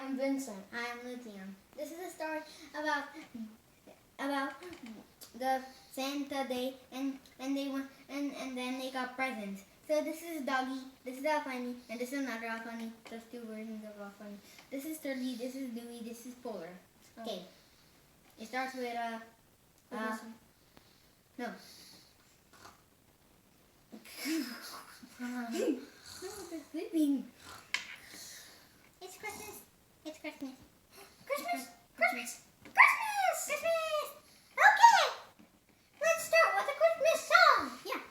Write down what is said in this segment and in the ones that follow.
I'm Vincent. I'm Lucian. This is a story about the Santa Day and then they got presents. So this is Doggy, this is Alfunny, and this is another Alfunny. There's two versions of Alfunny. This is Turdy, this is Dewey, this is Polar. Okay. It starts with no. No, they're sleeping. It's Christmas. It's Christmas. Christmas. Christmas. Christmas. Christmas. Okay. Let's start with a Christmas song. Yeah.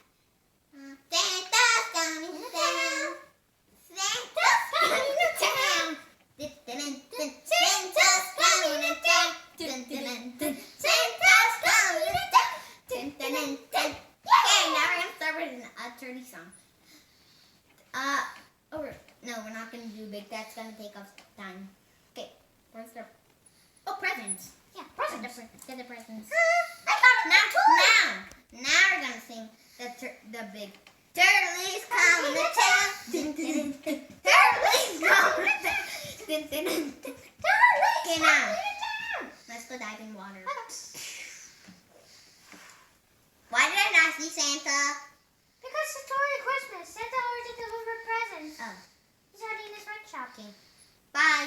Santa's coming to town. Santa's coming to town. Santa's coming to town. Santa's coming to town. Okay, now we're gonna start with a turkey song. No, we're not gonna do big. That's gonna take us time. Okay, where's the? Oh, presents. Yeah, presents. Get the presents. I got it. Now we're gonna sing the big. Turtley's coming to town. Turtley's coming to town. Okay, now let's go dive in water. Why did I not see Santa? Because it's already Christmas. Santa already delivered presents. Oh. He's already in his red shop. Okay. Bye.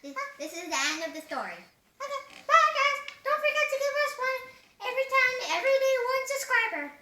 This is the end of the story. Okay. Bye, guys. Don't forget to give us every day 1 subscriber.